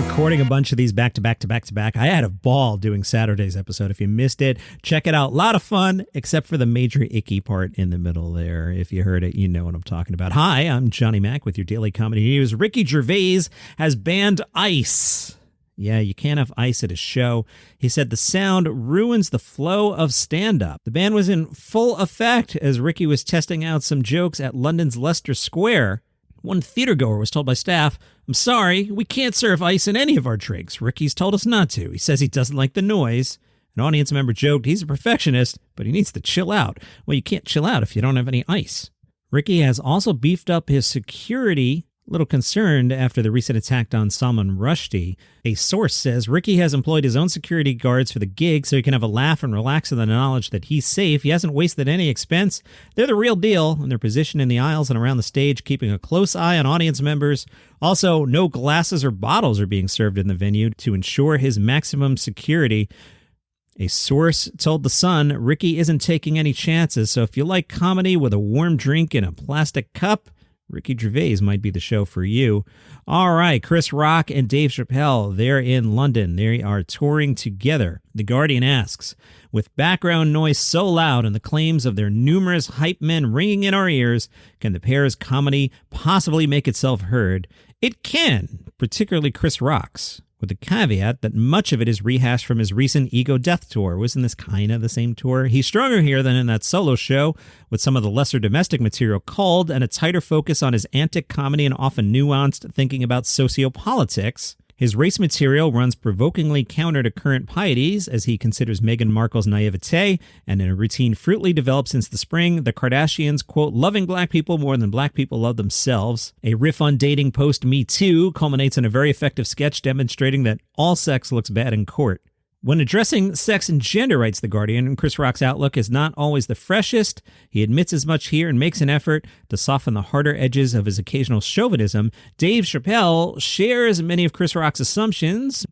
recording a bunch of these back to back to back to back. I had a ball doing Saturday's episode. If you missed it, check it out. A lot of fun, except for the major icky part in the middle there. If you heard it, you know what I'm talking about. Hi, I'm Johnny Mac with your daily comedy news. Ricky Gervais has banned ice. Yeah, you can't have ice at his show. He said the sound ruins the flow of stand-up. The ban was in full effect as Ricky was testing out some jokes at London's Leicester Square. One theatergoer was told by staff, "I'm sorry, we can't serve ice in any of our drinks. Ricky's told us not to. He says he doesn't like the noise." An audience member joked, "He's a perfectionist, but he needs to chill out." Well, you can't chill out if you don't have any ice. Ricky has also beefed up his security. A little concerned after the recent attack on Salman Rushdie. A source says Ricky has employed his own security guards for the gig so he can have a laugh and relax in the knowledge that he's safe. He hasn't wasted any expense. They're the real deal, and they're positioned in the aisles and around the stage, keeping a close eye on audience members. Also, no glasses or bottles are being served in the venue to ensure his maximum security. A source told The Sun, Ricky isn't taking any chances, so if you like comedy with a warm drink in a plastic cup, Ricky Gervais might be the show for you. All right, Chris Rock and Dave Chappelle, they're in London. They are touring together. The Guardian asks, with background noise so loud and the claims of their numerous hype men ringing in our ears, can the pair's comedy possibly make itself heard? It can, particularly Chris Rock's, with the caveat that much of it is rehashed from his recent Ego Death Tour. Wasn't this kind of the same tour? He's stronger here than in that solo show, with some of the lesser domestic material culled and a tighter focus on his antic comedy and often nuanced thinking about sociopolitics. His race material runs provokingly counter to current pieties as he considers Meghan Markle's naivete, and in a routine fruitfully developed since the spring, the Kardashians, quote, loving black people more than black people love themselves. A riff on dating post-Me Too culminates in a very effective sketch demonstrating that all sex looks bad in court. When addressing sex and gender, writes The Guardian, Chris Rock's outlook is not always the freshest. He admits as much here and makes an effort to soften the harder edges of his occasional chauvinism. Dave Chappelle shares many of Chris Rock's assumptions.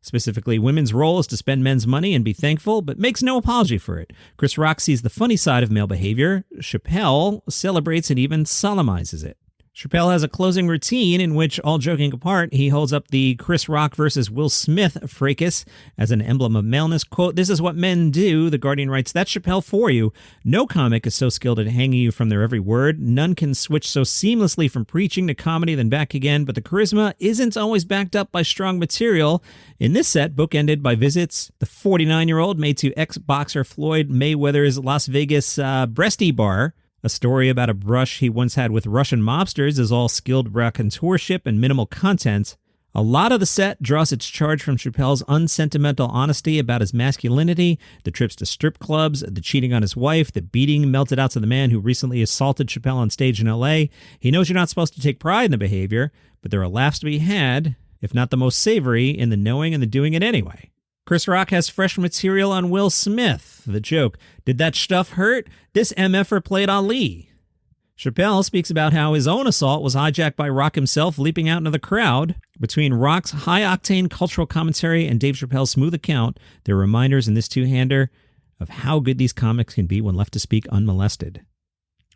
Specifically, women's role is to spend men's money and be thankful, but makes no apology for it. Chris Rock sees the funny side of male behavior. Chappelle celebrates and even solemnizes it. Chappelle has a closing routine in which, all joking apart, he holds up the Chris Rock versus Will Smith fracas as an emblem of maleness. Quote, this is what men do. The Guardian writes, that's Chappelle for you. No comic is so skilled at hanging you from their every word. None can switch so seamlessly from preaching to comedy then back again, but the charisma isn't always backed up by strong material. In this set, bookended by visits, the 49-year-old made to ex-boxer Floyd Mayweather's Las Vegas breasty bar. A story about a brush he once had with Russian mobsters is all skilled raconteurship and minimal content. A lot of the set draws its charge from Chappelle's unsentimental honesty about his masculinity, the trips to strip clubs, the cheating on his wife, the beating melted out to the man who recently assaulted Chappelle on stage in L.A. He knows you're not supposed to take pride in the behavior, but there are laughs to be had, if not the most savory, in the knowing and the doing it anyway. Chris Rock has fresh material on Will Smith. The joke, did that stuff hurt? This MFer played Ali. Chappelle speaks about how his own assault was hijacked by Rock himself leaping out into the crowd. Between Rock's high-octane cultural commentary and Dave Chappelle's smooth account, there are reminders in this two-hander of how good these comics can be when left to speak unmolested.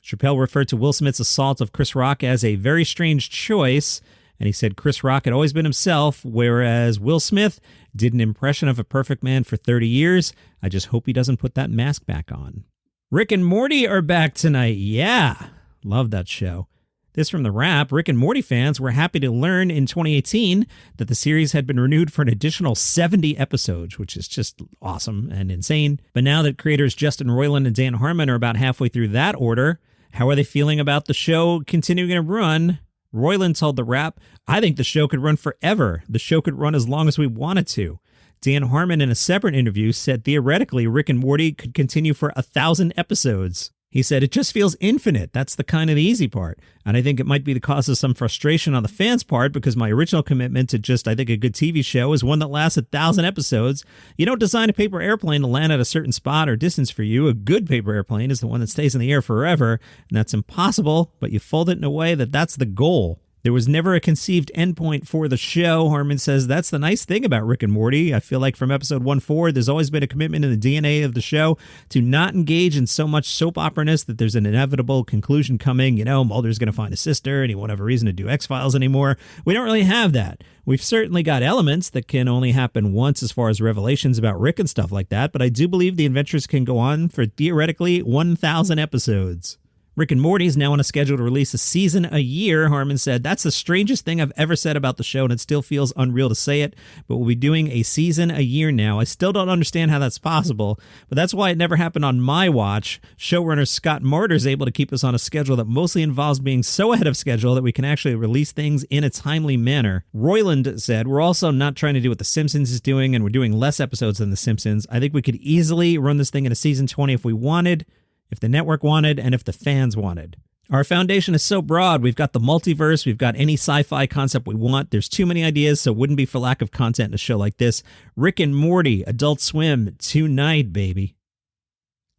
Chappelle referred to Will Smith's assault of Chris Rock as a very strange choice, and he said Chris Rock had always been himself, whereas Will Smith did an impression of a perfect man for 30 years. I just hope he doesn't put that mask back on. Rick and Morty are back tonight. Yeah, love that show. This from The Wrap. Rick and Morty fans were happy to learn in 2018 that the series had been renewed for an additional 70 episodes, which is just awesome and insane. But now that creators Justin Roiland and Dan Harmon are about halfway through that order, how are they feeling about the show continuing to run? Roiland told The Wrap, I think the show could run forever. The show could run as long as we wanted to. Dan Harmon, in a separate interview, said theoretically Rick and Morty could continue for 1,000 episodes. He said, it just feels infinite. That's the kind of the easy part. And I think it might be the cause of some frustration on the fans' part because my original commitment to just, I think, a good TV show is one that lasts 1,000 episodes. You don't design a paper airplane to land at a certain spot or distance for you. A good paper airplane is the one that stays in the air forever. And that's impossible, but you fold it in a way that that's the goal. There was never a conceived endpoint for the show. Harmon says, that's the nice thing about Rick and Morty. I feel like from episode 1-4, there's always been a commitment in the DNA of the show to not engage in so much soap opera-ness that there's an inevitable conclusion coming. You know, Mulder's going to find a sister and he won't have a reason to do X-Files anymore. We don't really have that. We've certainly got elements that can only happen once as far as revelations about Rick and stuff like that, but I do believe the adventures can go on for theoretically 1,000 episodes. Rick and Morty is now on a schedule to release a season a year. Harmon said, that's the strangest thing I've ever said about the show, and it still feels unreal to say it, but we'll be doing a season a year now. I still don't understand how that's possible, but that's why it never happened on my watch. Showrunner Scott Martyr is able to keep us on a schedule that mostly involves being so ahead of schedule that we can actually release things in a timely manner. Royland said, we're also not trying to do what The Simpsons is doing, and we're doing less episodes than The Simpsons. I think we could easily run this thing in a season 20 if we wanted, if the network wanted, and if the fans wanted. Our foundation is so broad. We've got the multiverse. We've got any sci-fi concept we want. There's too many ideas, so it wouldn't be for lack of content in a show like this. Rick and Morty, Adult Swim, tonight, baby.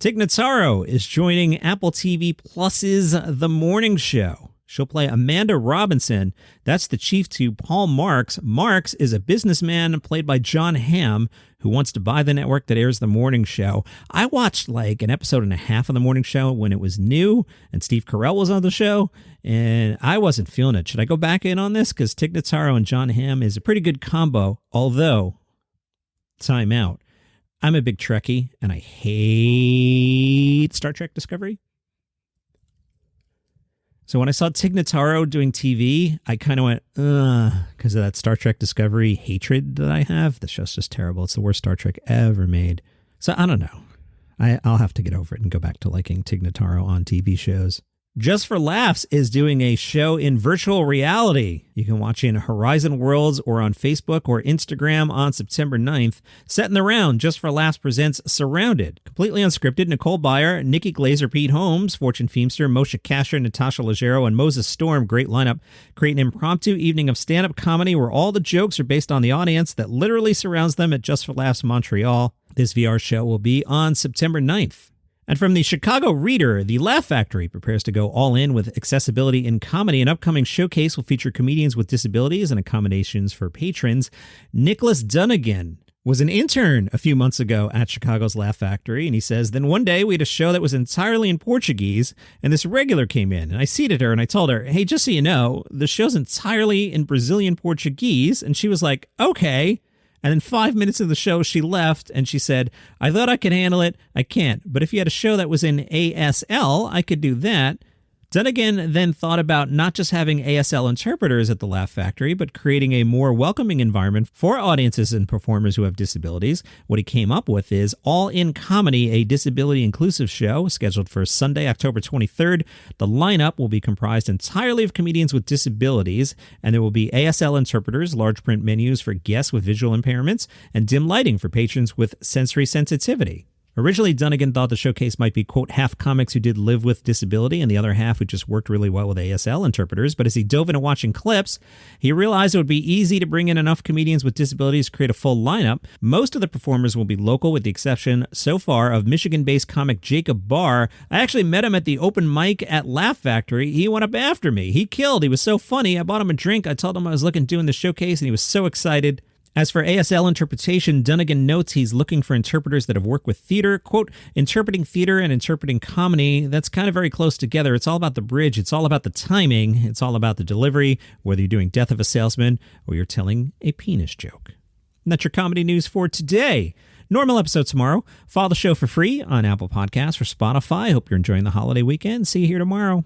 Tig Notaro is joining Apple TV Plus's The Morning Show. She'll play Amanda Robinson. That's the chief to Paul Marks. Marks is a businessman played by John Hamm who wants to buy the network that airs The Morning Show. I watched like an episode and a half of The Morning Show when it was new and Steve Carell was on the show, and I wasn't feeling it. Should I go back in on this? Because Tig Notaro and John Hamm is a pretty good combo, although, time out. I'm a big Trekkie, and I hate Star Trek Discovery. So when I saw Tig Notaro doing TV, I kind of went, because of that Star Trek Discovery hatred that I have. The show's just terrible. It's the worst Star Trek ever made. So I don't know. I'll have to get over it and go back to liking Tig Notaro on TV shows. Just for Laughs is doing a show in virtual reality. You can watch in Horizon Worlds or on Facebook or Instagram on September 9th. Set in the round, Just for Laughs presents Surrounded. Completely unscripted, Nicole Byer, Nikki Glaser, Pete Holmes, Fortune Feimster, Moshe Kasher, Natasha Leggero, and Moses Storm. Great lineup. Create an impromptu evening of stand-up comedy where all the jokes are based on the audience that literally surrounds them at Just for Laughs Montreal. This VR show will be on September 9th. And from the Chicago Reader, the Laugh Factory prepares to go all in with accessibility in comedy. An upcoming showcase will feature comedians with disabilities and accommodations for patrons. Nicholas Dunnigan was an intern a few months ago at Chicago's Laugh Factory, and he says, then one day we had a show that was entirely in Portuguese, and this regular came in, and I seated her, and I told her, hey, just so you know, the show's entirely in Brazilian Portuguese, and she was like, okay. And then 5 minutes of the show, she left and she said, I thought I could handle it. I can't. But if you had a show that was in ASL, I could do that. Dunnigan then thought about not just having ASL interpreters at the Laugh Factory, but creating a more welcoming environment for audiences and performers who have disabilities. What he came up with is All In Comedy, a disability-inclusive show scheduled for Sunday, October 23rd. The lineup will be comprised entirely of comedians with disabilities, and there will be ASL interpreters, large print menus for guests with visual impairments, and dim lighting for patrons with sensory sensitivity. Originally, Dunnigan thought the showcase might be, quote, half comics who did live with disability and the other half who just worked really well with ASL interpreters. But as he dove into watching clips, he realized it would be easy to bring in enough comedians with disabilities to create a full lineup. Most of the performers will be local, with the exception so far of Michigan-based comic Jacob Barr. I actually met him at the open mic at Laugh Factory. He went up after me. He killed. He was so funny. I bought him a drink. I told him I was doing the showcase, and he was so excited. As for ASL interpretation, Dunnigan notes he's looking for interpreters that have worked with theater. Quote, interpreting theater and interpreting comedy, that's kind of very close together. It's all about the bridge. It's all about the timing. It's all about the delivery, whether you're doing Death of a Salesman or you're telling a penis joke. And that's your comedy news for today. Normal episode tomorrow. Follow the show for free on Apple Podcasts or Spotify. Hope you're enjoying the holiday weekend. See you here tomorrow.